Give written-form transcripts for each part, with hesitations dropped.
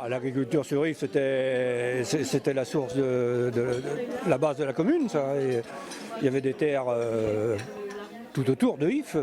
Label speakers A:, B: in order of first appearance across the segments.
A: L'agriculture sur Yves, c'était la source de la base de la commune, ça. Et il y avait des terres tout autour de Yves.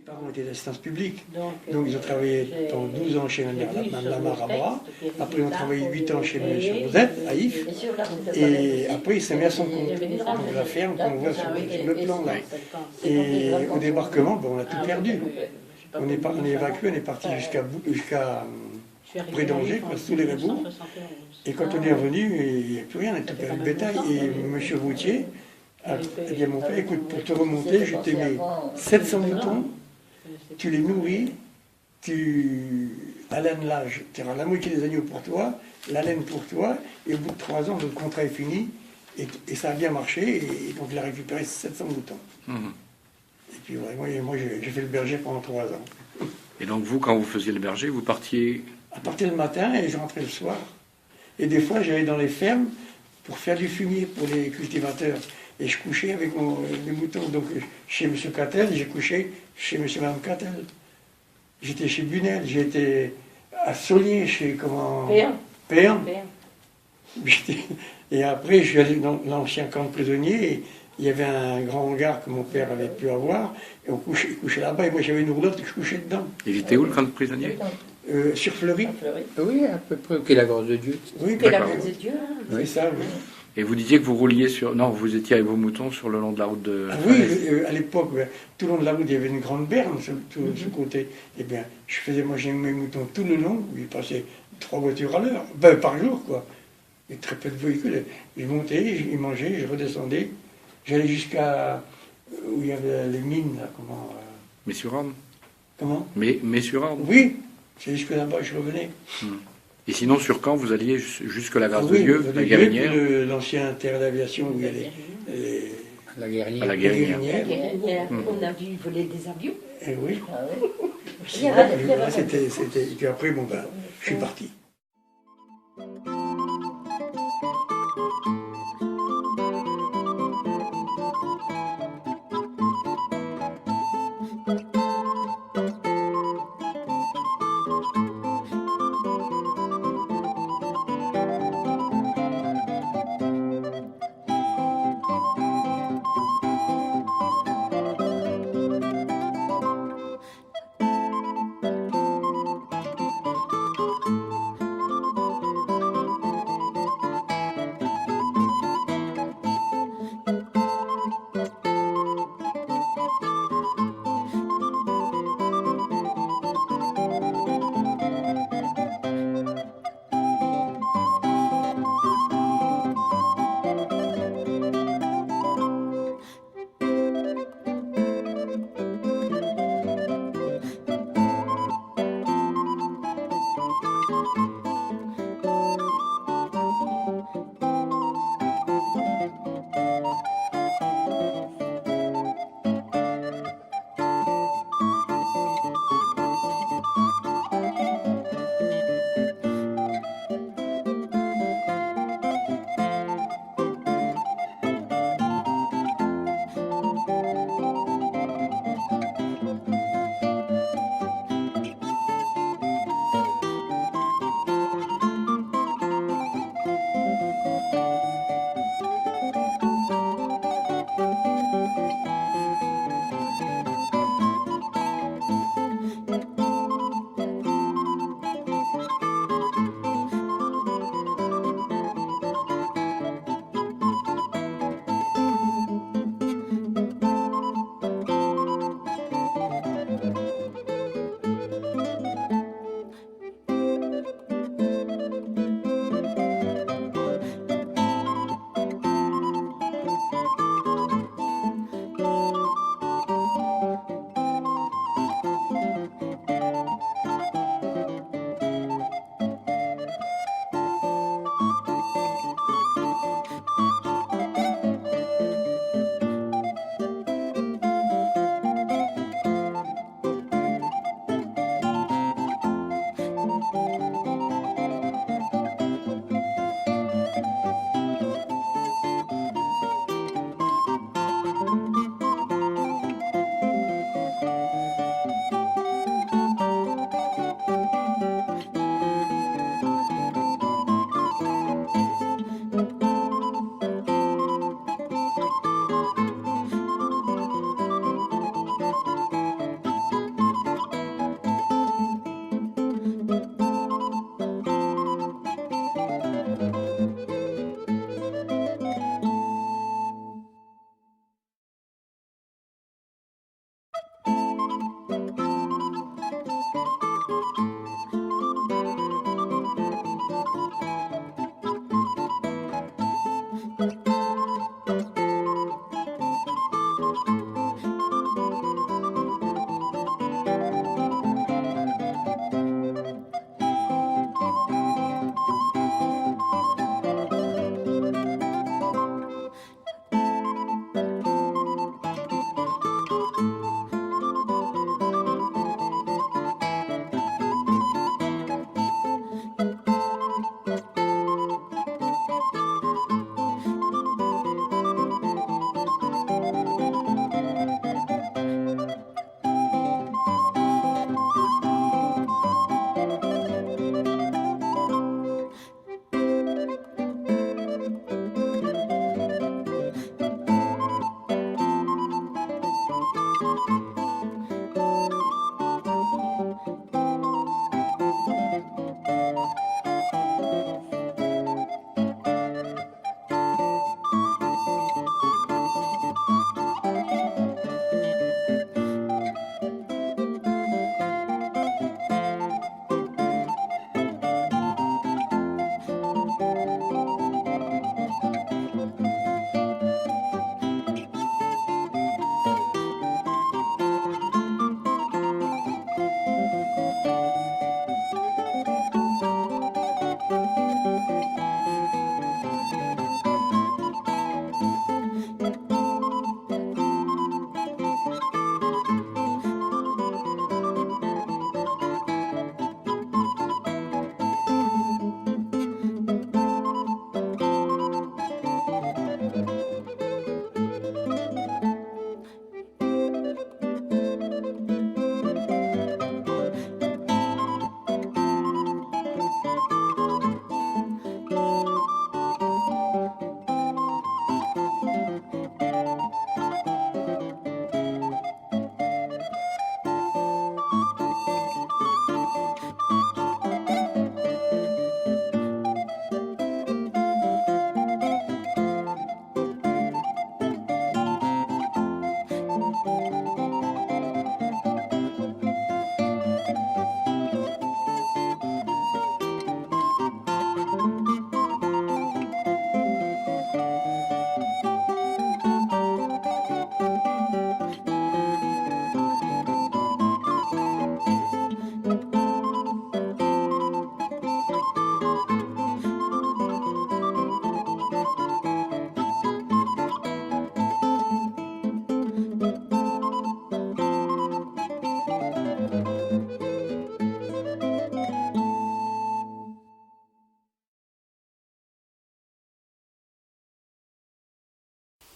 B: parents étaient d'assistance publique. Donc ils ont travaillé pendant 12 ans chez Mme Lamar à Bras. Après ils ont travaillé 8 ans chez M. Rosette à Yves. Et après il s'est mis à son compte. Donc la ferme qu'on voit sur le plan là. Et au débarquement, on a tout perdu. On est évacué, on est parti jusqu'à près d'Angers, sous les Rébous. Et quand on est revenu, il n'y a plus rien, on a tout perdu le bétail. Et M. Routier a dit à mon père, écoute, pour te remonter, je t'ai mis 700 moutons, tu les nourris, à l'âge, tu auras la moitié des agneaux pour toi, la laine pour toi, et au bout de 3 ans, notre contrat est fini, et ça a bien marché, et donc il a récupéré 700 moutons. Et puis moi j'ai fait le berger pendant 3 ans.
C: Et donc vous, quand vous faisiez le berger, vous partiez...
B: À partir du matin, et je rentrais le soir. Et des fois, j'allais dans les fermes pour faire du fumier pour les cultivateurs. Et je couchais avec mes moutons. Donc chez M. Cattel, j'ai couché chez M. et Mme Cattel. J'étais chez Bunel, j'étais à Saulnier, chez comment... Péan. Et après, je suis allé dans l'ancien camp de prisonniers. Et il y avait un grand hangar que mon père avait pu avoir. Et on couchait là-bas. Et moi, j'avais une roulotte et je couchais dedans.
C: Il était où le camp de prisonniers?
B: Sur Fleury.
D: Oui, à peu près, qui est la Grosse de Dieu.
B: Oui,
E: la Grosse de Dieu.
B: C'est ça, oui.
C: Et vous disiez que vous rouliez sur... Non, vous étiez avec vos moutons sur le long de la route de...
B: Ah oui, à l'époque, tout le long de la route, il y avait une grande berne sur ce côté. Eh bien, moi j'ai mes moutons tout le long, il passait 3 voitures à l'heure, par jour, quoi. Et très peu de véhicules. Je montais, je mangeais, je redescendais. J'allais jusqu'à où il y avait les mines, là, comment...
C: Mets-sur-Orne.
B: Comment
C: Mets-sur-Orne.
B: Oui, c'est jusque là-bas, je revenais.
C: Et sinon, sur Caen, vous alliez jusque la Grâce
B: oui,
C: de Dieu, la Guérinière.
B: L'ancien terre d'aviation où il y a
D: La Guérinière.
C: À la Guérinière.
E: On a vu voler des avions.
B: Eh oui.
E: Il y avait-
B: C'était... Et puis après, je suis parti.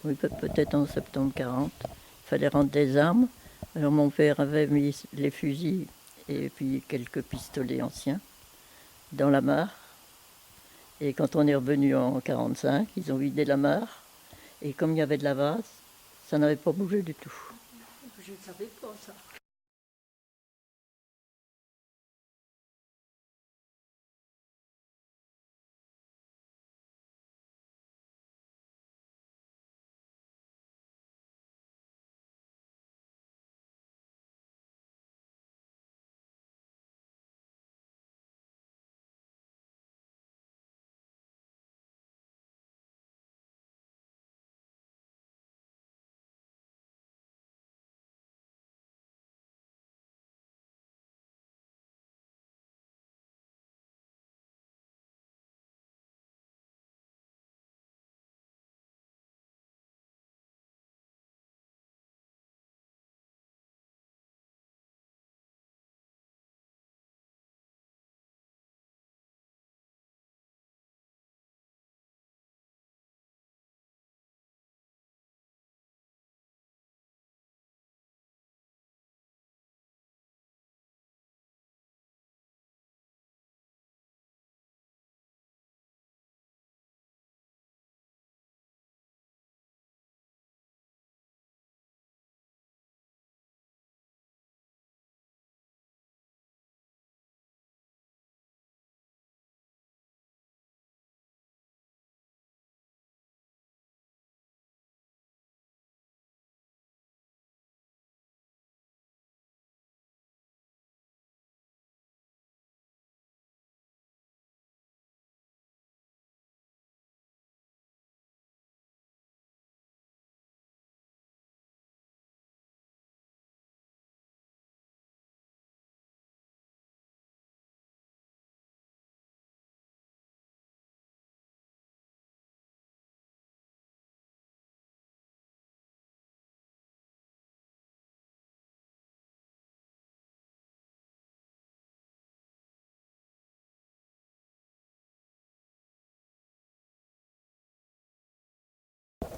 F: Oui, peut-être en septembre 40. Il fallait rendre des armes. Alors mon père avait mis les fusils et puis quelques pistolets anciens dans la mare. Et quand on est revenu en 45, ils ont vidé la mare. Et comme il y avait de la vase, ça n'avait pas bougé du tout.
E: Je ne savais pas ça.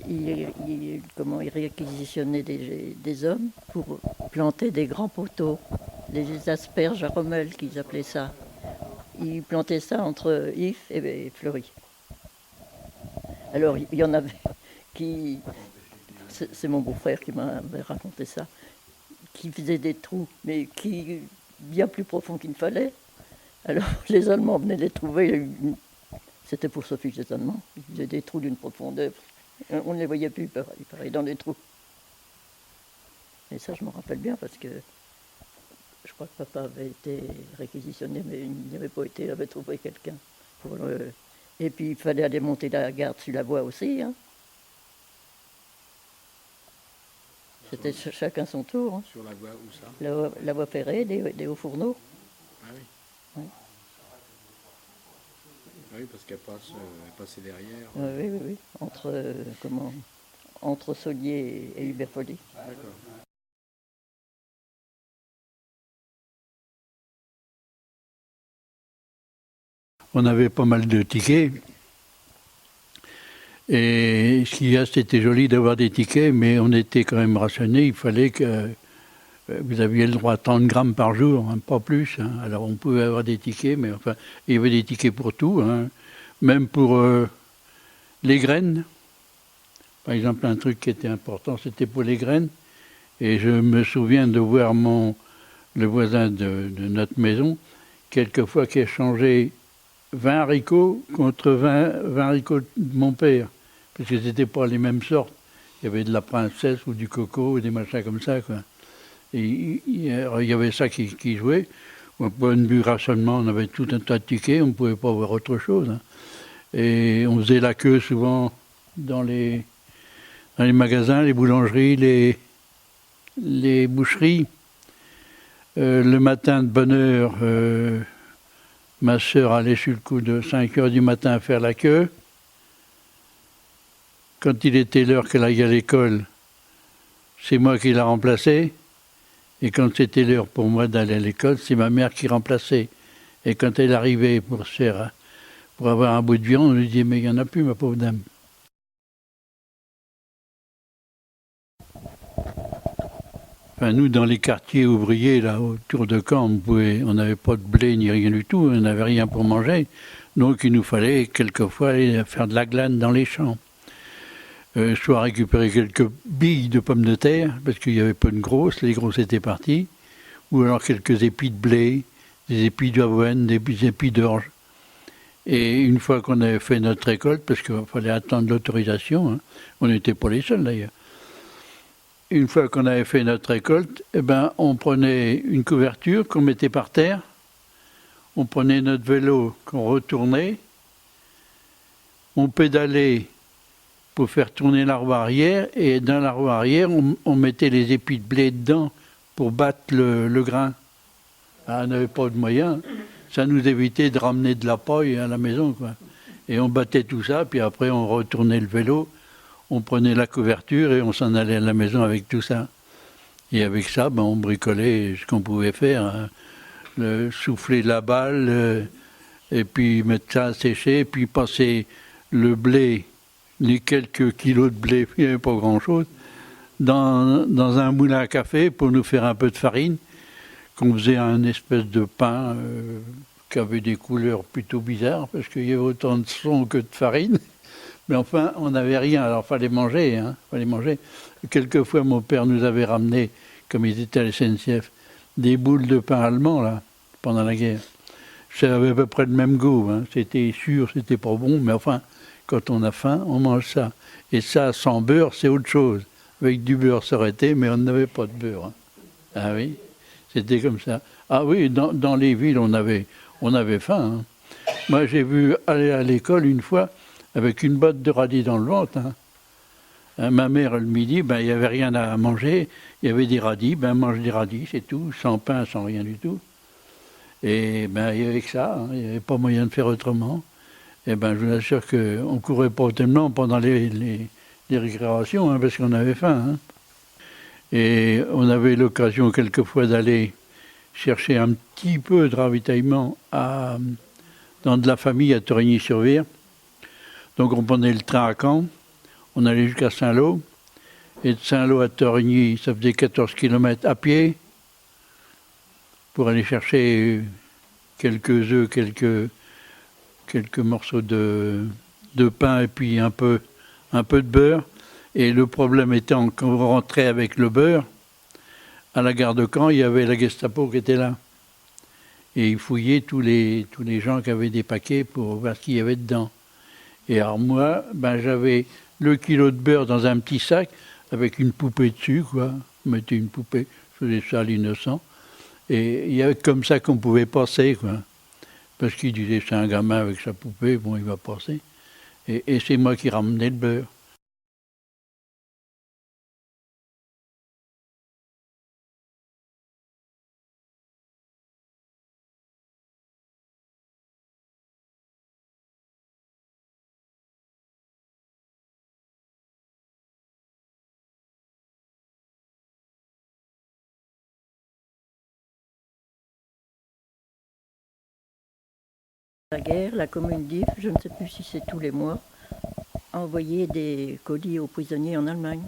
F: Il réquisitionnait des hommes pour planter des grands poteaux, les asperges à Rommel qu'ils appelaient ça. Ils plantaient ça entre If et Fleury. Alors il y en avait qui, c'est mon beau-frère qui m'avait raconté ça, qui faisaient des trous, mais qui bien plus profonds qu'il ne fallait. Alors les Allemands venaient les trouver, c'était pour se ficher des Allemands, ils faisaient des trous d'une profondeur. On ne les voyait plus, ils paraient dans les trous. Et ça, je m'en rappelle bien parce que je crois que papa avait été réquisitionné, mais il n'y avait pas été, il avait trouvé quelqu'un. Et puis, il fallait aller monter la garde sur la voie aussi. Hein. C'était chacun son tour. Hein.
C: Sur la voie, où ça?
F: La voie ferrée, des hauts fourneaux.
C: Ah oui.
F: Oui.
C: Oui, parce qu'elle passait derrière.
F: Oui. Entre Saulier et Hubert-Folly.
C: D'accord.
G: On avait pas mal de tickets. Et ce qu'il y a, c'était joli d'avoir des tickets, mais on était quand même rationné. Il fallait que vous aviez le droit à 30 grammes par jour, hein, pas plus. Hein. Alors on pouvait avoir des tickets, mais enfin, il y avait des tickets pour tout, hein. Même pour les graines. Par exemple, un truc qui était important, c'était pour les graines. Et je me souviens de voir le voisin de notre maison, quelquefois qui échangeait 20 haricots contre 20 haricots de mon père. Parce que c'était pas les mêmes sortes. Il y avait de la princesse ou du coco, ou des machins comme ça, quoi. Et il y avait ça qui jouait. Au point de vue rationnement, on avait tout un tas de tickets, on ne pouvait pas voir autre chose. Hein. Et on faisait la queue souvent dans les magasins, les boulangeries, les boucheries. Le matin de bonne heure, ma sœur allait sur le coup de 5 heures du matin faire la queue. Quand il était l'heure qu'elle aille à l'école, c'est moi qui la remplaçais. Et quand c'était l'heure pour moi d'aller à l'école, c'est ma mère qui remplaçait. Et quand elle arrivait pour avoir un bout de viande, on lui disait « Mais il n'y en a plus, ma pauvre dame ». Enfin, nous, dans les quartiers ouvriers, là, autour de Caen, on n'avait pas de blé ni rien du tout, on n'avait rien pour manger. Donc, il nous fallait quelquefois aller faire de la glane dans les champs. Soit récupérer quelques billes de pommes de terre, parce qu'il y avait pas de grosses, les grosses étaient parties, ou alors quelques épis de blé, des épis d'avoine, des épis d'orge. Et une fois qu'on avait fait notre récolte, parce qu'il fallait attendre l'autorisation, hein, on n'était pas les seuls d'ailleurs. Une fois qu'on avait fait notre récolte, eh ben, on prenait une couverture qu'on mettait par terre, on prenait notre vélo qu'on retournait, on pédalait pour faire tourner la roue arrière, et dans la roue arrière, on mettait les épis de blé dedans pour battre le grain. Ah, on n'avait pas de moyens, ça nous évitait de ramener de la paille à la maison, quoi. Et on battait tout ça, puis après on retournait le vélo, on prenait la couverture et on s'en allait à la maison avec tout ça. Et avec ça, ben, on bricolait ce qu'on pouvait faire, hein. Souffler la balle, et puis mettre ça à sécher, puis passer le blé, les quelques kilos de blé, il n'y avait pas grand-chose, dans un moulin à café pour nous faire un peu de farine, qu'on faisait un espèce de pain qui avait des couleurs plutôt bizarres, parce qu'il y avait autant de son que de farine. Mais enfin, on n'avait rien, alors fallait manger, hein, fallait manger. Quelquefois, mon père nous avait ramené, comme il était à la SNCF, des boules de pain allemand, là, pendant la guerre. Ça avait à peu près le même goût, hein. C'était sûr, c'était pas bon, mais enfin, quand on a faim, on mange ça. Et ça, sans beurre, c'est autre chose. Avec du beurre, ça aurait été, mais on n'avait pas de beurre, hein. Ah oui, c'était comme ça. Ah oui, dans les villes, on avait faim, hein. Moi, j'ai vu aller à l'école une fois, avec une botte de radis dans le ventre, hein. Ma mère, le midi, ben, il n'y avait rien à manger, il y avait des radis, ben, mange des radis, c'est tout, sans pain, sans rien du tout. Et ben, il y avait que ça, hein, il n'y avait pas moyen de faire autrement. Et ben, je vous assure qu'on ne courait pas tellement pendant les récréations, hein, parce qu'on avait faim, hein. Et on avait l'occasion quelquefois d'aller chercher un petit peu de ravitaillement dans de la famille à Torigny-sur-Vire. Donc on prenait le train à Caen, on allait jusqu'à Saint-Lô, et de Saint-Lô à Torigny, ça faisait 14 km à pied, pour aller chercher quelques œufs, quelques morceaux de pain et puis un peu de beurre. Et le problème étant qu'on rentrait avec le beurre, à la gare de Caen, il y avait la Gestapo qui était là. Et ils fouillaient tous les gens qui avaient des paquets pour voir ce qu'il y avait dedans. Et alors moi, ben, j'avais le kilo de beurre dans un petit sac avec une poupée dessus, quoi. On mettait une poupée, je faisais ça à l'innocent. Et il y avait comme ça qu'on pouvait passer, quoi. Parce qu'il disait, c'est un gamin avec sa poupée, bon, il va passer. Et c'est moi qui ramenais le beurre.
F: La guerre, la commune d'If, je ne sais plus si c'est tous les mois, a envoyé des colis aux prisonniers en Allemagne.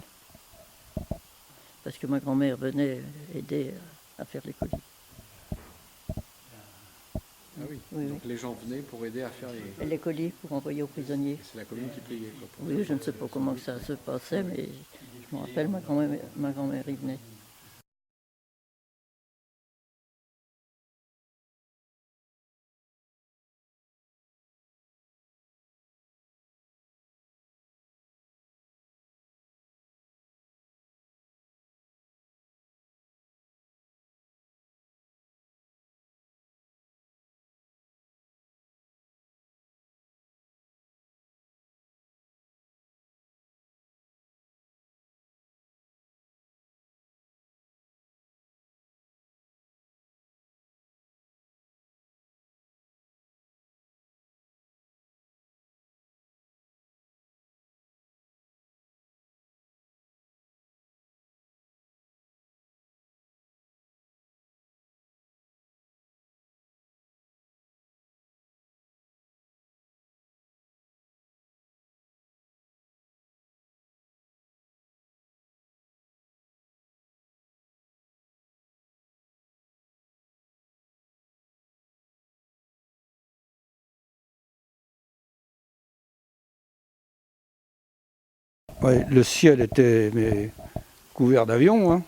F: Parce que ma grand-mère venait aider à faire les colis.
C: Ah oui.
F: Oui,
C: Donc les gens venaient pour aider à faire
F: Et les colis pour envoyer aux prisonniers.
C: C'est la commune qui payait, quoi.
F: Oui, je ne sais pas comment ça se passait, mais je me rappelle, ma grand-mère y venait.
A: Ouais, le ciel était couvert d'avions. Hein.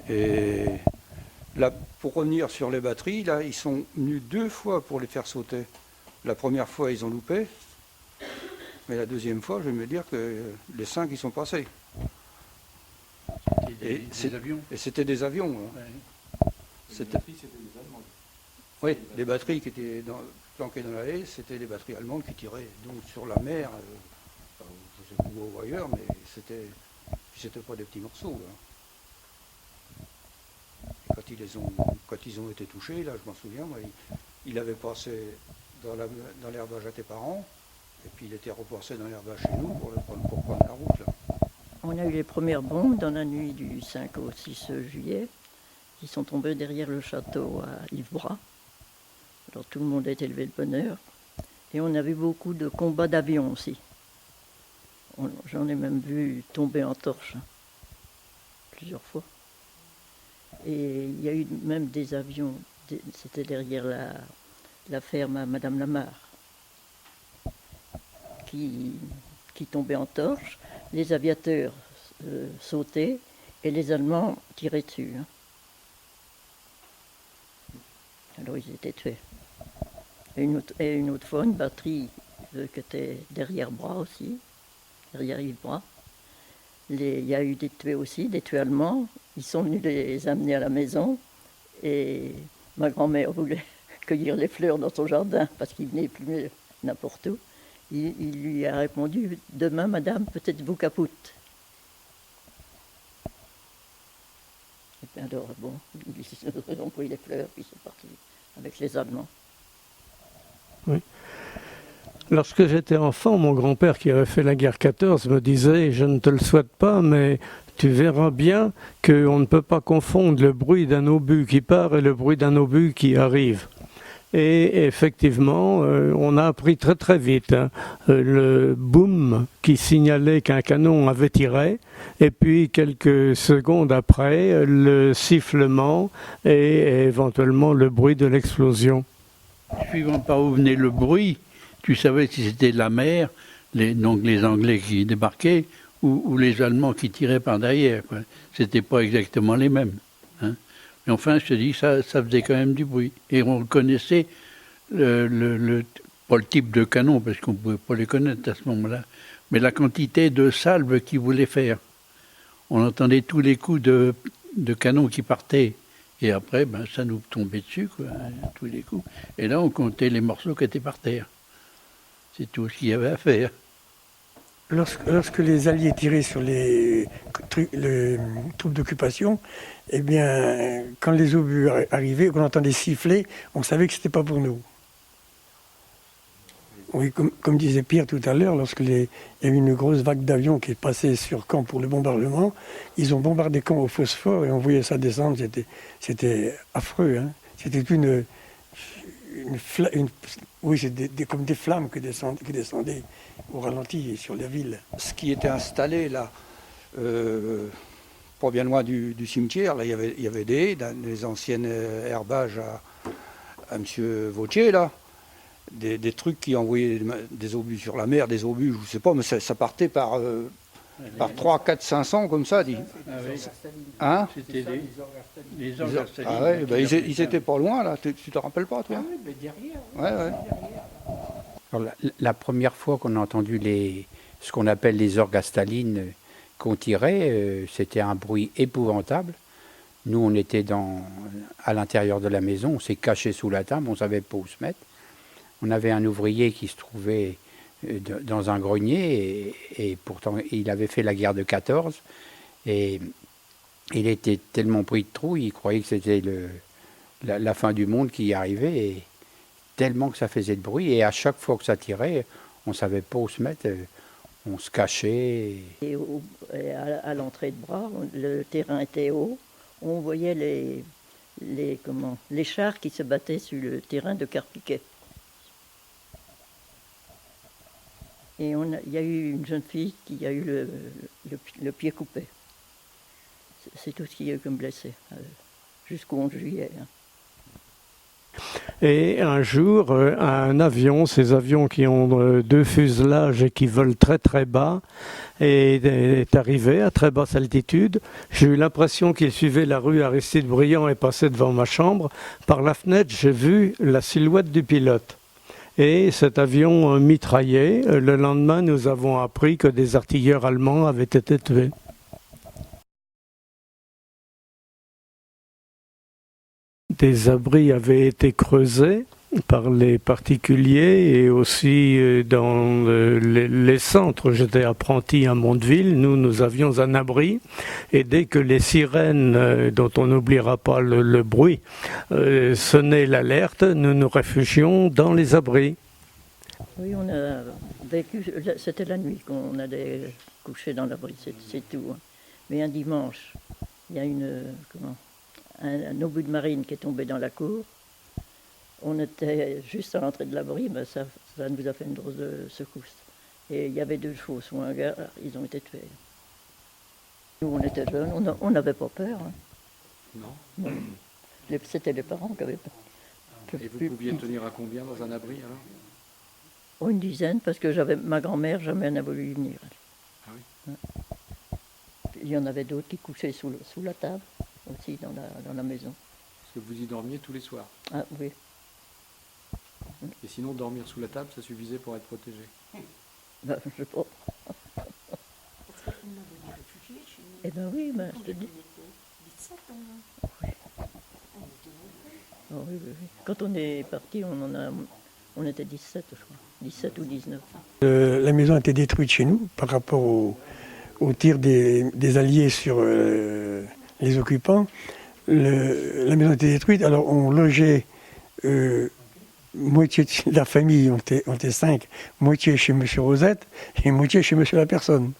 A: Et là, pour revenir sur les batteries, là, ils sont venus 2 fois pour les faire sauter. La première fois, ils ont loupé. Mais la deuxième fois, je vais me dire que les 5, ils sont passés.
G: C'était des avions.
A: Et c'était des avions. Hein.
G: Ouais.
A: C'était des Allemands. Oui, les batteries qui étaient planquées dans la haie, c'était les batteries allemandes qui tiraient donc sur la mer, je ne sais plus où ailleurs, mais c'était pas des petits morceaux. Là. Et quand ils ont été touchés, là, je m'en souviens, moi, il avait passé dans l'herbage à tes parents, et puis il était repassé dans l'herbage chez nous pour prendre la route. Là.
F: On a eu les premières bombes dans la nuit du 5 au 6 juillet, qui sont tombées derrière le château à Yves-Bras. Alors tout le monde a été levé de bonne heure. Et on avait beaucoup de combats d'avions aussi. J'en ai même vu tomber en torche, plusieurs fois. Et il y a eu même des avions, c'était derrière la ferme à Madame Lamarre, qui tombaient en torche. Les aviateurs sautaient et les Allemands tiraient dessus. Hein. Alors ils étaient tués. Et une autre fois, une batterie qui était derrière Bras aussi, derrière Yves-Bras. Il y a eu des tués aussi, des tués allemands. Ils sont venus les amener à la maison. Et ma grand-mère voulait cueillir les fleurs dans son jardin parce qu'il venait plumer n'importe où. Il lui a répondu « Demain, madame, peut-être vous capoute ». Et bien alors, bon, ils ont pris les fleurs, puis ils sont partis avec les Allemands.
H: Oui. Lorsque j'étais enfant, mon grand-père qui avait fait la guerre 14 me disait « Je ne te le souhaite pas, mais tu verras bien qu'on ne peut pas confondre le bruit d'un obus qui part et le bruit d'un obus qui arrive ». Et effectivement, on a appris très très vite le boom qui signalait qu'un canon avait tiré, et puis quelques secondes après, le sifflement et éventuellement le bruit de l'explosion.
G: Suivant par où venait le bruit, tu savais si c'était la mer, donc les Anglais qui débarquaient, ou les Allemands qui tiraient par derrière. C'était pas exactement les mêmes. Hein. Mais enfin, je te dis, ça faisait quand même du bruit. Et on connaissait pas le type de canon, parce qu'on ne pouvait pas les connaître à ce moment-là, mais la quantité de salves qu'ils voulaient faire. On entendait tous les coups de canon qui partaient. Et après, ça nous tombait dessus, quoi, tous les coups. Et là, on comptait les morceaux qui étaient par terre. C'est tout ce qu'il y avait à faire.
B: Lorsque les Alliés tiraient sur les troupes d'occupation, eh bien, quand les obus arrivaient, qu'on entendait siffler, on savait que c'était pas pour nous. Oui, comme disait Pierre tout à l'heure, lorsqu'il y a eu une grosse vague d'avions qui est passée sur Caen pour le bombardement, ils ont bombardé Caen au phosphore et on voyait ça descendre, c'était affreux. Hein. C'était comme des flammes qui descendaient au ralenti sur la ville.
A: Ce qui était installé là, pas bien loin du cimetière, là, il y avait des anciennes herbages à M. Vautier, là. Des trucs qui envoyaient des obus sur la mer, des obus, je ne sais pas, mais ça partait par 3, 4, 500 comme ça. Dit.
G: Ah oui.
A: Hein?
G: C'était les orgastellines.
A: Ah ouais, ils étaient pas loin, là. Tu te rappelles pas, toi?
G: Ah oui, mais derrière.
A: Ouais.
D: Alors, la première fois qu'on a entendu ce qu'on appelle les orgastalines qu'on tirait, c'était un bruit épouvantable. Nous, on était à l'intérieur de la maison, on s'est caché sous la table, on ne savait pas où se mettre. On avait un ouvrier qui se trouvait dans un grenier et pourtant il avait fait la guerre de 14 et il était tellement pris de trouille, il croyait que c'était la fin du monde qui y arrivait et tellement que ça faisait de bruit et à chaque fois que ça tirait, on ne savait pas où se mettre, on se cachait.
F: Et à l'entrée de Bras, le terrain était haut, on voyait les chars qui se battaient sur le terrain de Carpiquet. Et il y a eu une jeune fille qui a eu le pied coupé. C'est tout ce qu'il y a eu comme blessé, jusqu'au 11 juillet. Hein.
H: Et un jour, un avion, ces avions qui ont 2 fuselages et qui volent très très bas, est arrivé à très basse altitude. J'ai eu l'impression qu'il suivait la rue Aristide Briand et passait devant ma chambre. Par la fenêtre, j'ai vu la silhouette du pilote. Et cet avion mitraillé. Le lendemain, nous avons appris que des artilleurs allemands avaient été tués. Des abris avaient été creusés par les particuliers et aussi dans les centres. J'étais apprenti à Mondeville, nous avions un abri et dès que les sirènes, dont on n'oubliera pas le bruit, sonnaient l'alerte, nous nous réfugions dans les abris.
F: Oui, on a vécu, c'était la nuit qu'on allait coucher dans l'abri, c'est tout. Hein. Mais un dimanche, il y a un obus de marine qui est tombé dans la cour. On était juste à l'entrée de l'abri, mais ça nous a fait une drôle de secousse. Et il y avait 2 chevaux sous un gars, ils ont été tués. Nous, on était jeunes, on n'avait pas peur. Hein.
C: Non.
F: C'était les parents qui avaient peur.
C: Et vous pouviez tenir à combien dans un abri alors?
F: Oh, une dizaine, parce que ma grand-mère jamais n'a voulu y venir.
C: Ah oui.
F: Il y en avait d'autres qui couchaient sous la table, aussi dans la maison.
C: Parce que vous y dormiez tous les soirs.
F: Ah oui.
C: Et sinon, dormir sous la table, ça suffisait pour être protégé.
F: Ben, je sais pas. Eh ben oui, ben, je te dis. Oui. Oh, oui. Quand on est parti, on était 17, je crois. 17 ou 19.
B: La maison a été détruite chez nous par rapport au tir des Alliés sur les occupants. La maison a été détruite, alors on logeait moitié de la famille, on était 5, moitié chez M. Rosette et moitié chez M. la personne.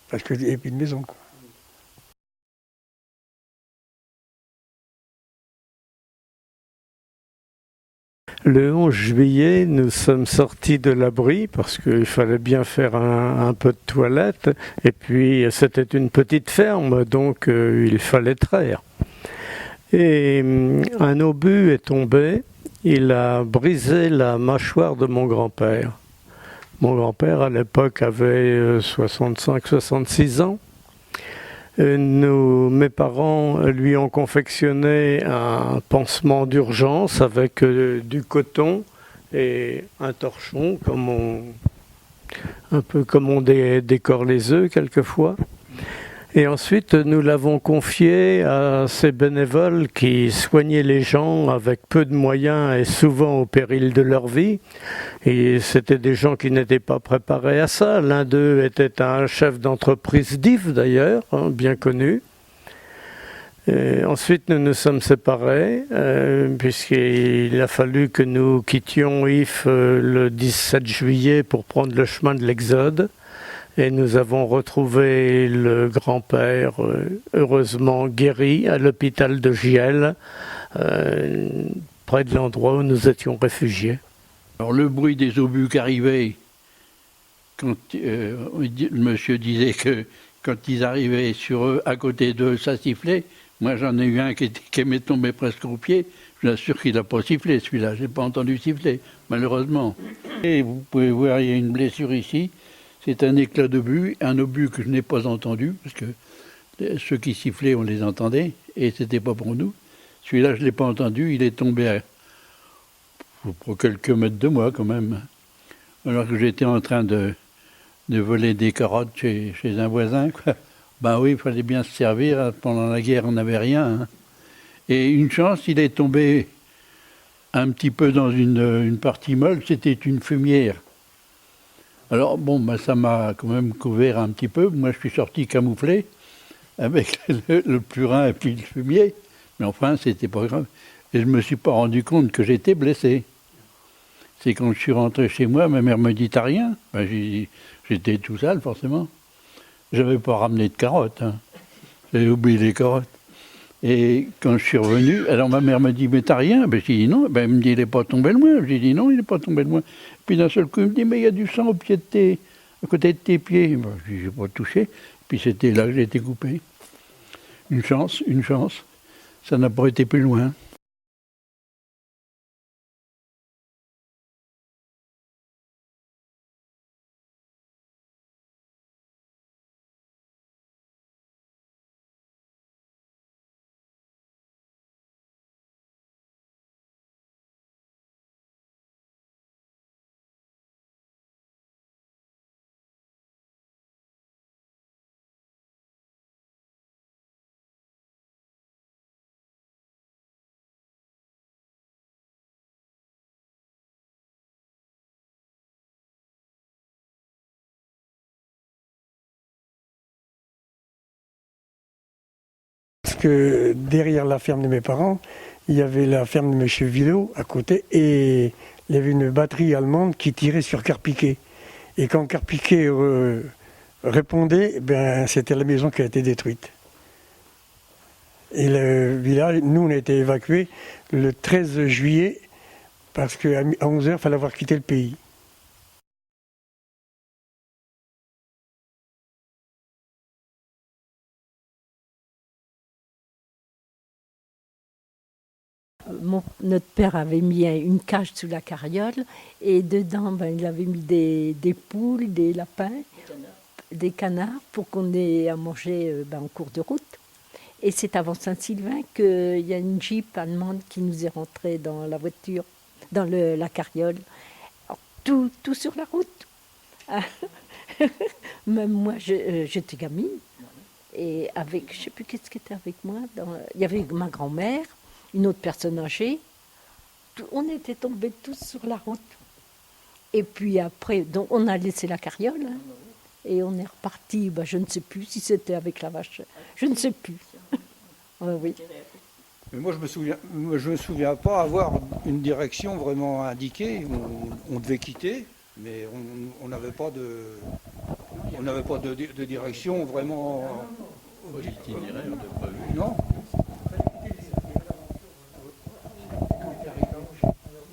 B: Parce qu'il n'y avait plus de maison, quoi.
H: Le 11 juillet, nous sommes sortis de l'abri parce qu'il fallait bien faire un peu de toilette. Et puis, c'était une petite ferme, donc il fallait traire. Et un obus est tombé. Il a brisé la mâchoire de mon grand-père. Mon grand-père, à l'époque, avait 65-66 ans. Mes parents lui ont confectionné un pansement d'urgence avec du coton et un torchon, un peu comme on décore les œufs quelquefois. Et ensuite, nous l'avons confié à ces bénévoles qui soignaient les gens avec peu de moyens et souvent au péril de leur vie. Et c'était des gens qui n'étaient pas préparés à ça. L'un d'eux était un chef d'entreprise d'Yves d'ailleurs, bien connu. Et ensuite, nous nous sommes séparés, puisqu'il a fallu que nous quittions Yves le 17 juillet pour prendre le chemin de l'Exode. Et nous avons retrouvé le grand-père, heureusement guéri, à l'hôpital de Giel, près de l'endroit où nous étions réfugiés.
G: Alors le bruit des obus qui arrivaient, quand le monsieur disait que quand ils arrivaient sur eux, à côté d'eux, ça sifflait. Moi j'en ai eu un qui m'est tombé presque aux pieds. Je vous assure qu'il n'a pas sifflé celui-là, je n'ai pas entendu siffler, malheureusement. Et vous pouvez voir, il y a une blessure ici. C'est un éclat d'obus, un obus que je n'ai pas entendu, parce que ceux qui sifflaient, on les entendait, et c'était pas pour nous. Celui-là, je ne l'ai pas entendu, il est tombé à quelques mètres de moi quand même. Alors que j'étais en train de voler des carottes chez un voisin, quoi. Ben oui, il fallait bien se servir, pendant la guerre, on n'avait rien. Hein. Et une chance, il est tombé un petit peu dans une partie molle, c'était une fumière. Alors bon, ben, ça m'a quand même couvert un petit peu. Moi, je suis sorti camouflé avec le purin et puis le fumier. Mais enfin, c'était pas grave. Et je ne me suis pas rendu compte que j'étais blessé. C'est quand je suis rentré chez moi, ma mère me dit « T'as rien ?» Ben, j'étais tout sale, forcément. Je n'avais pas ramené de carottes. Hein. J'avais oublié les carottes. Et quand je suis revenu, alors ma mère me dit « Mais t'as rien ?» Ben, j'ai dit « Non. » Ben, elle me dit « Il n'est pas tombé loin. » J'ai dit « Non, il n'est pas tombé loin. » Puis d'un seul coup, il me dit « Mais il y a du sang à côté de tes pieds. » Ben, je n'ai pas touché. Puis c'était là que j'ai été coupé. Une chance. Ça n'a pas été plus loin.
B: que derrière la ferme de mes parents, il y avait la ferme de M. Villot à côté et il y avait une batterie allemande qui tirait sur Carpiquet. Et quand Carpiquet répondait, ben, c'était la maison qui a été détruite. Et le village, nous, on a été évacués le 13 juillet parce qu'à 11h, il fallait avoir quitté le pays.
E: Notre père avait mis une cage sous la carriole et dedans, il avait mis des poules, des lapins, des canards pour qu'on ait à manger en cours de route. Et c'est avant Saint-Sylvain qu'il y a une Jeep allemande qui nous est rentrée dans la voiture, dans la carriole. Alors, tout sur la route. Même moi, j'étais gamine. Et avec, je ne sais plus qu'est-ce qui était avec moi. Il y avait ma grand-mère, une autre personne âgée. On était tombés tous sur la route. Et puis après, donc on a laissé la carriole. Et on est reparti, je ne sais plus si c'était avec la vache. Je ne sais plus. Oui.
A: Mais moi, je me souviens pas avoir une direction vraiment indiquée. On devait quitter, mais on n'avait pas de direction vraiment.
G: L'itinéraire, on n'a pas vu.
A: Non.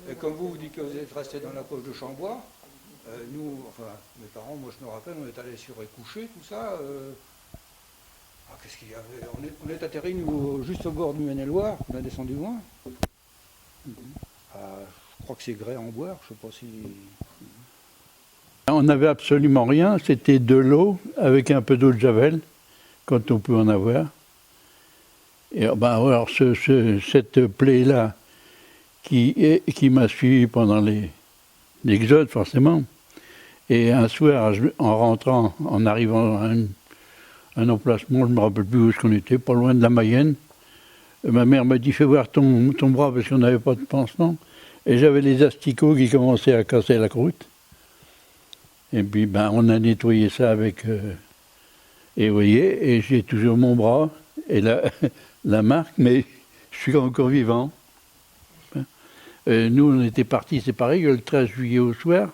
A: Et comme vous dites que vous êtes resté dans la poche de Chambois, nous, enfin, mes parents, moi je me rappelle, on est allés sur les couchers, tout ça. Qu'est-ce qu'il y avait on est atterri nous, juste au bord du Maine-et-Loire, on a descendu loin. Je crois que c'est Grès-en-Boire, je ne sais pas si.
G: On n'avait absolument rien, c'était de l'eau avec un peu d'eau de javel, quand on peut en avoir. Et alors cette plaie-là, qui m'a suivi pendant l'exode, forcément. Et un soir, en rentrant, en arrivant à un emplacement, je ne me rappelle plus où est-ce qu'on était, pas loin de la Mayenne, ma mère m'a dit « Fais voir ton bras » parce qu'on n'avait pas de pansement. Et j'avais les asticots qui commençaient à casser la croûte. Et puis on a nettoyé ça avec... et vous voyez, et j'ai toujours mon bras et la marque, mais je suis encore vivant. Nous, on était partis, c'est pareil, le 13 juillet au soir.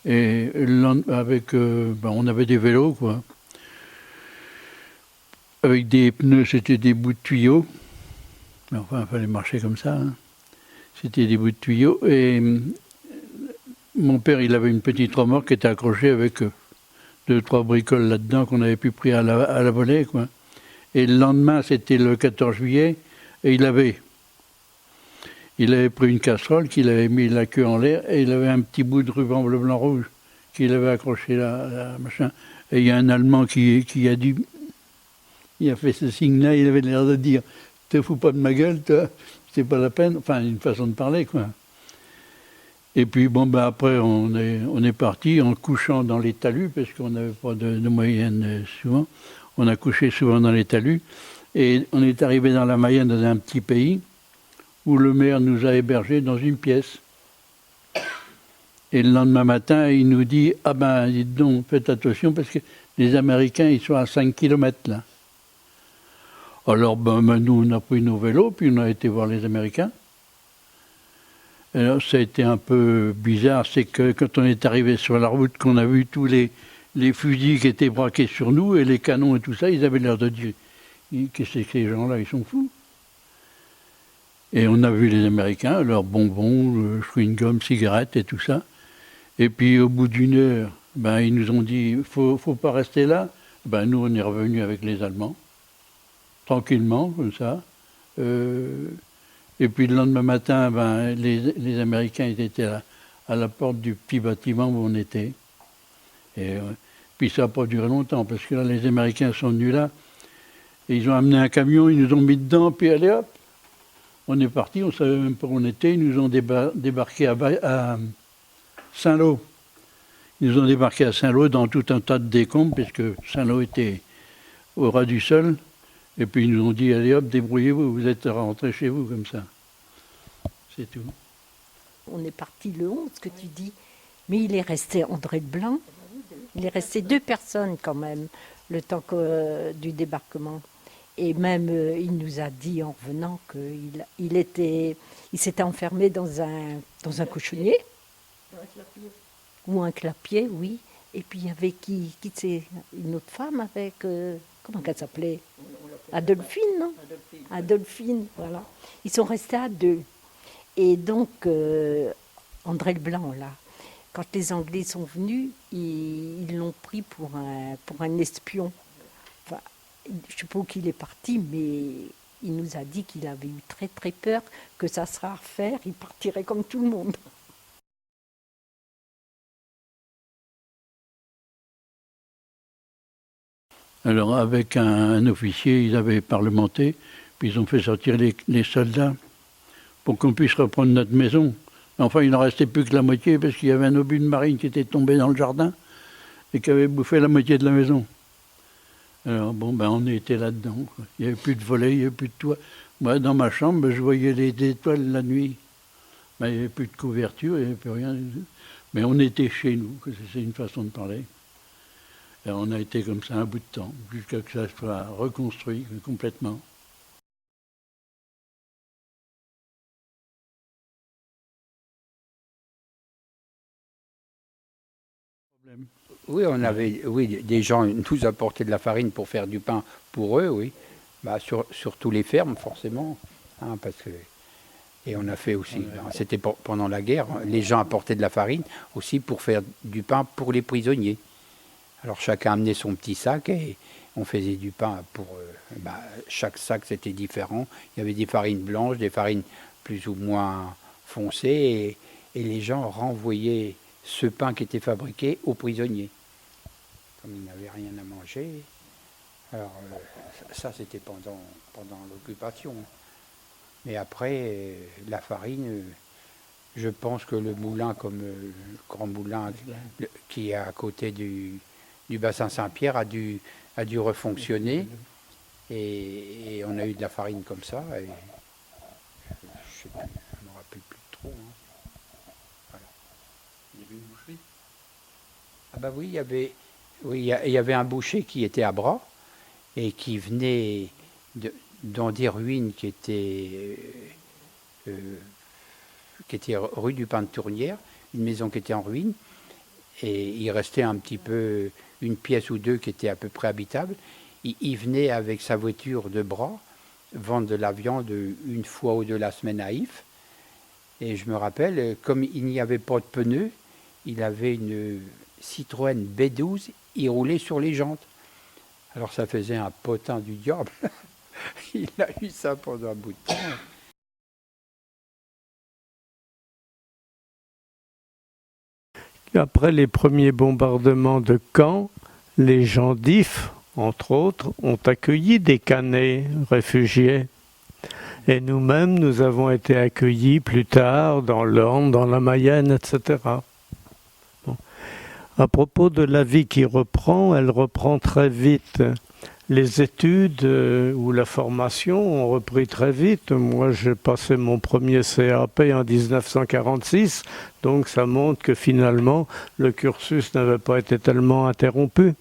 G: Et on avait des vélos, quoi. Avec des pneus, c'était des bouts de tuyaux. Mais enfin, il fallait marcher comme ça. Hein. C'était des bouts de tuyaux. Et mon père, il avait une petite remorque qui était accrochée avec 2-3 bricoles là-dedans qu'on avait pu pris à la volée, quoi. Et le lendemain, c'était le 14 juillet, et il avait pris une casserole, qu'il avait mis la queue en l'air, et il avait un petit bout de ruban bleu, blanc, rouge qu'il avait accroché là, machin. Et il y a un Allemand qui a dit, il a fait ce signe-là, il avait l'air de dire, te fous pas de ma gueule, toi, c'est pas la peine. Enfin, une façon de parler, quoi. Et puis, après, on est parti en couchant dans les talus, parce qu'on n'avait pas de moyenne souvent. On a couché souvent dans les talus. Et on est arrivé dans la Mayenne, dans un petit pays, où le maire nous a hébergés dans une pièce. Et le lendemain matin, il nous dit « Ah ben, dites donc, faites attention, parce que les Américains, ils sont à 5 km là. » Alors, nous, on a pris nos vélos, puis on a été voir les Américains. Alors, ça a été un peu bizarre, c'est que quand on est arrivé sur la route, qu'on a vu tous les fusils qui étaient braqués sur nous, et les canons et tout ça, ils avaient l'air de dire « Qu'est-ce que ces gens-là, ils sont fous ?» Et on a vu les Américains, leurs bonbons, chewing-gum, cigarettes et tout ça. Et puis au bout d'une heure, ils nous ont dit « faut pas rester là ». Nous, on est revenus avec les Allemands, tranquillement, comme ça. Et puis le lendemain matin, les Américains ils étaient à la porte du petit bâtiment où on était. Et puis ça n'a pas duré longtemps, parce que là, les Américains sont venus là, et ils ont amené un camion, ils nous ont mis dedans, puis allez hop, on est parti, on ne savait même pas où on était, ils nous ont débarqué à Saint-Lô. Ils nous ont débarqué à Saint-Lô dans tout un tas de décombres, puisque Saint-Lô était au ras du sol. Et puis ils nous ont dit, allez hop, débrouillez-vous, vous êtes rentrés chez vous, comme ça. C'est tout.
E: On est parti le 11, que tu dis, mais il est resté André Leblanc. Il est resté 2 personnes quand même, le temps du débarquement. Et même, il nous a dit en revenant qu'il s'était enfermé dans un cochonnier. Ou un clapier, oui. Et puis il y avait c'est une autre femme avec, comment qu'elle s'appelait? Adolphine, non? Adolphine, voilà. Ils sont restés à 2. Et donc, André Leblanc, là, quand les Anglais sont venus, ils l'ont pris pour un espion. Enfin, je ne sais pas où il est parti, mais il nous a dit qu'il avait eu très très peur que ça sera à refaire, il partirait comme tout le monde.
G: Alors avec un officier, ils avaient parlementé, puis ils ont fait sortir les soldats pour qu'on puisse reprendre notre maison. Enfin, il n'en restait plus que la moitié parce qu'il y avait un obus de marine qui était tombé dans le jardin et qui avait bouffé la moitié de la maison. Alors bon, on était là-dedans, quoi. Il n'y avait plus de volets, il n'y avait plus de toit. Moi, dans ma chambre, je voyais les étoiles la nuit. Il n'y avait plus de couverture, il n'y avait plus rien. Mais on était chez nous, c'est une façon de parler. Et on a été comme ça un bout de temps, jusqu'à que ça soit reconstruit complètement.
D: Oui, des gens nous apportaient de la farine pour faire du pain pour eux, oui. Sur tous les fermes, forcément. Hein, et on a fait aussi, c'était pendant la guerre, les gens apportaient de la farine aussi pour faire du pain pour les prisonniers. Alors chacun amenait son petit sac et on faisait du pain pour... chaque sac c'était différent. Il y avait des farines blanches, des farines plus ou moins foncées et les gens renvoyaient ce pain qui était fabriqué aux prisonniers. Comme ils n'avaient rien à manger. Alors ça c'était pendant l'occupation. Mais après, la farine, je pense que le moulin, comme le grand moulin qui est à côté du bassin Saint-Pierre, a dû refonctionner. Et on a eu de la farine comme ça. Et je ne me rappelle plus trop. Hein. Voilà.
C: Il y avait une boucherie?
D: Ah bah oui, il y avait un boucher qui était à Bras et qui venait dans des ruines qui étaient rue du Pain de Tournière, une maison qui était en ruine, et il restait un petit peu une pièce ou deux qui étaient à peu près habitables. Il venait avec sa voiture de Bras vendre de la viande une fois ou deux la semaine à If. Et je me rappelle, comme il n'y avait pas de pneus, il avait une Citroën B12, il roulait sur les jantes. Alors ça faisait un potin du diable. Il a eu ça pendant un bout de temps.
H: Après les premiers bombardements de Caen, les gens d'If, entre autres, ont accueilli des Canets réfugiés. Et nous-mêmes, nous avons été accueillis plus tard dans l'Orne, dans la Mayenne, etc. Bon. À propos de la vie qui reprend, elle reprend très vite. Les études ou la formation ont repris très vite. Moi, j'ai passé mon premier CAP en 1946, donc ça montre que finalement, le cursus n'avait pas été tellement interrompu.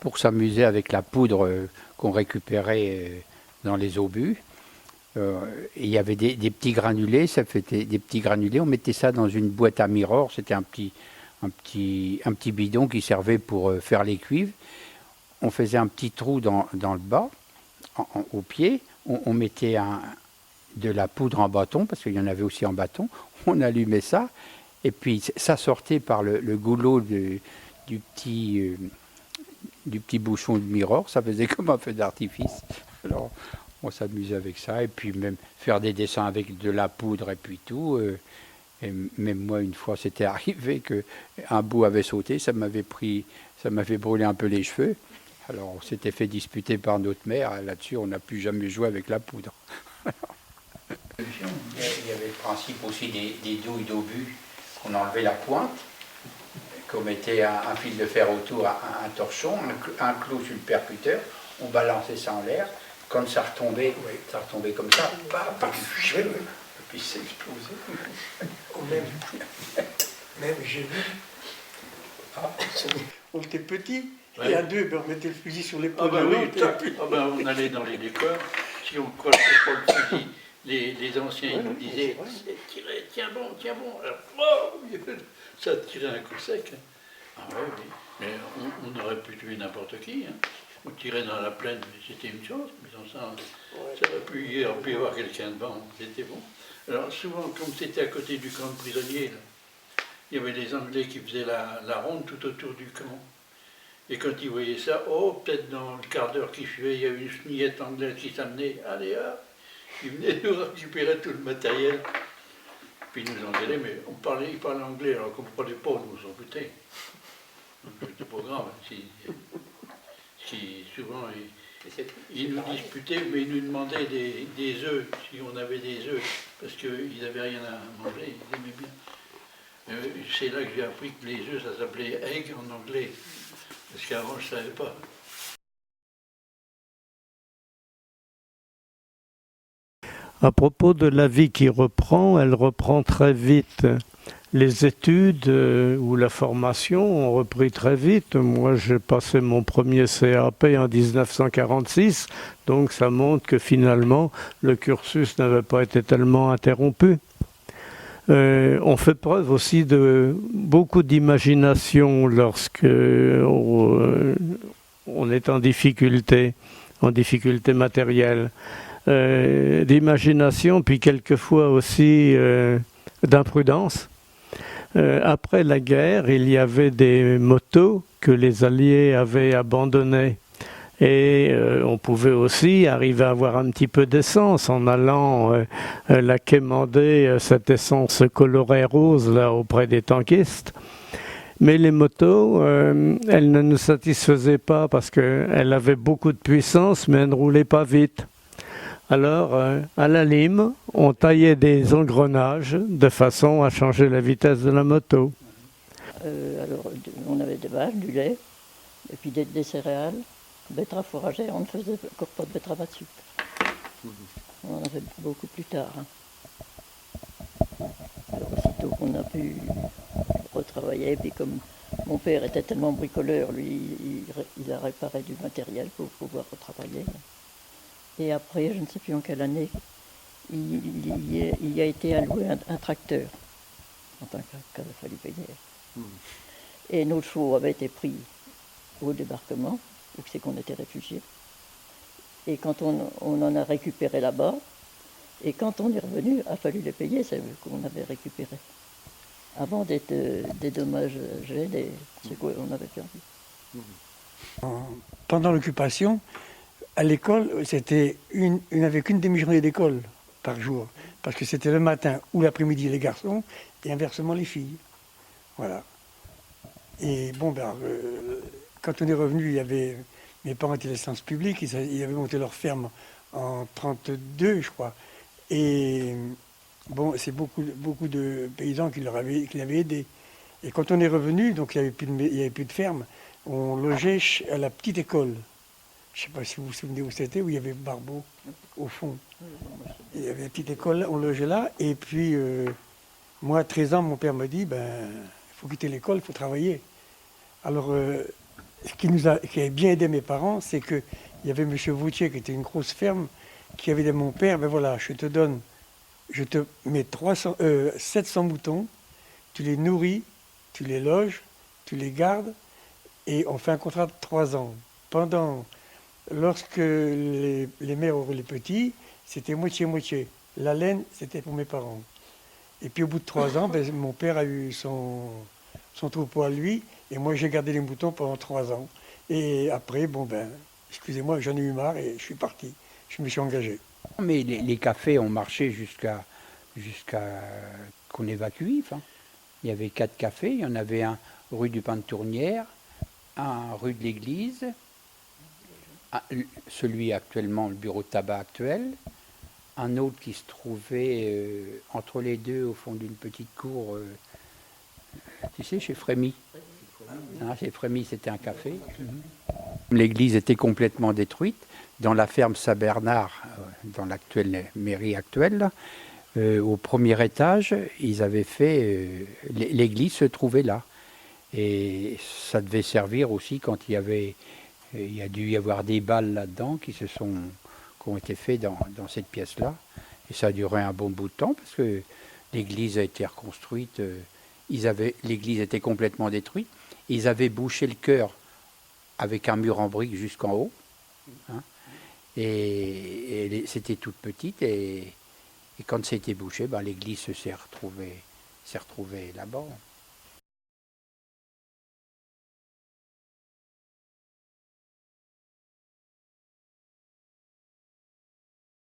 D: Pour s'amuser avec la poudre qu'on récupérait dans les obus. Il y avait des petits granulés, ça faisait des petits granulés, on mettait ça dans une boîte à mirror, c'était un petit bidon qui servait pour faire les cuivres. On faisait un petit trou dans le bas, au pied, on mettait de la poudre en bâton, parce qu'il y en avait aussi en bâton, on allumait ça, et puis ça sortait par le goulot du petit bouchon de mirror, ça faisait comme un feu d'artifice. Alors on s'amusait avec ça, et puis même faire des dessins avec de la poudre et puis tout. Et même moi, une fois, c'était arrivé qu'un bout avait sauté, ça m'avait brûlé un peu les cheveux. Alors on s'était fait disputer par notre mère, là-dessus on n'a plus jamais joué avec la poudre. Il y avait le principe aussi des douilles d'obus, qu'on enlevait la pointe, qu'on mettait un fil de fer autour, un torchon, un clou sur le percuteur, on balançait ça en l'air, quand ça retombait, ça retombait comme ça,
B: Oui, oui.
D: et puis c'est explosé.
B: Ou même j'ai vu. On était petits, et à deux, ben, on mettait le fusil sur l'épaule de l'autre.
G: On allait dans les décors, si on crochait pas le fusil, les anciens ils nous disaient tirez, tiens bon, alors, ça tirait un coup sec. Ah oui, mais on aurait pu tuer n'importe qui. Hein. On tirait dans la plaine, mais c'était une chose, mais dans ça aurait pu y avoir quelqu'un devant, c'était bon. Alors souvent, comme c'était à côté du camp de prisonniers, là, il y avait les Anglais qui faisaient la ronde tout autour du camp. Et quand ils voyaient ça, peut-être dans le quart d'heure qui suivait, il y avait une chenillette anglaise qui s'amenait, allez hop, ils venaient nous récupérer tout le matériel. Puis ils nous engueulaient, mais ils parlaient anglais, alors qu'on ne comprenait pas, nous on s'en foutait. Donc c'était pas grave. Souvent, ils nous disputaient, mais ils nous demandaient des œufs, si on avait des œufs, parce qu'ils n'avaient rien à manger, ils aimaient bien. C'est là que j'ai appris que les œufs, ça s'appelait egg en anglais, parce qu'avant je ne savais pas.
H: À propos de la vie qui reprend, elle reprend très vite. Les études ou la formation ont repris très vite. Moi, j'ai passé mon premier CAP en 1946, donc ça montre que finalement, le cursus n'avait pas été tellement interrompu. On fait preuve aussi de beaucoup d'imagination lorsque on est en difficulté matérielle. D'imagination, puis quelquefois aussi d'imprudence. Après la guerre, il y avait des motos que les Alliés avaient abandonnées. Et on pouvait aussi arriver à avoir un petit peu d'essence en allant la quémander, cette essence colorée rose là auprès des tankistes. Mais les motos, elles ne nous satisfaisaient pas parce qu'elles avaient beaucoup de puissance, mais elles ne roulaient pas vite. Alors, à la lime, on taillait des engrenages de façon à changer la vitesse de la moto.
F: Alors, on avait des vaches, du lait, et puis des céréales, betteraves fourragères. On ne faisait encore pas de betteraves à sucre. On en a fait beaucoup plus tard. Alors, aussitôt qu'on a pu retravailler, puis comme mon père était tellement bricoleur, lui, il a réparé du matériel pour pouvoir retravailler. Et après, je ne sais plus en quelle année, il y a été alloué un tracteur, en tant qu'il a fallu payer. Et nos chevaux avaient été pris au débarquement, où c'est qu'on était réfugiés. Et quand on en a récupéré là-bas, et quand on est revenu, il a fallu les payer, c'est eux qu'on avait récupéré. Avant d'être dédommagés de ce qu'on avait perdu.
B: Pendant l'occupation, à l'école, il n'y avait qu'une demi-journée d'école par jour, parce que c'était le matin ou l'après-midi les garçons, et inversement les filles. Voilà. Et bon, quand on est revenu, mes parents étaient l'essence publique, ils avaient monté leur ferme en 1932, je crois. Et bon, c'est beaucoup de paysans qui l'avaient aidé. Et quand on est revenu, donc il n'y avait plus de ferme, on logeait à la petite école. Je ne sais pas si vous vous souvenez où c'était, où il y avait Barbeau, au fond. Il y avait une petite école, on logeait là. Et puis, moi, à 13 ans, mon père me dit, il faut quitter l'école, il faut travailler. Alors, ce qui a bien aidé mes parents, c'est qu'il y avait M. Vautier, qui était une grosse ferme, qui avait dit à mon père, voilà, je te mets 700 moutons, tu les nourris, tu les loges, tu les gardes, et on fait un contrat de 3 ans. Lorsque les mères auraient les petits, c'était moitié-moitié. La laine, c'était pour mes parents. Et puis au bout de 3 ans, mon père a eu son troupeau à lui, et moi j'ai gardé les moutons pendant 3 ans. Et après, excusez-moi, j'en ai eu marre et je suis parti. Je me suis engagé.
D: Mais les cafés ont marché jusqu'à qu'on évacue Yves. Il y avait 4 cafés, il y en avait un rue du Pain de Tournière, un rue de l'Église, celui actuellement, le bureau de tabac actuel, un autre qui se trouvait entre les deux au fond d'une petite cour, tu sais, chez Frémy. Chez Frémy, c'était un café. L'église était complètement détruite. Dans la ferme Saint-Bernard, dans l'actuelle mairie actuelle, là, au premier étage, ils avaient fait... l'église se trouvait là. Et ça devait servir aussi quand il y a dû y avoir des balles là-dedans qui ont été faits dans cette pièce-là. Et ça a duré un bon bout de temps parce que l'église a été reconstruite. L'église était complètement détruite. Ils avaient bouché le chœur avec un mur en briques jusqu'en haut. Hein, et c'était toute petite. Et quand c'était bouché, l'église s'est retrouvée là-bas.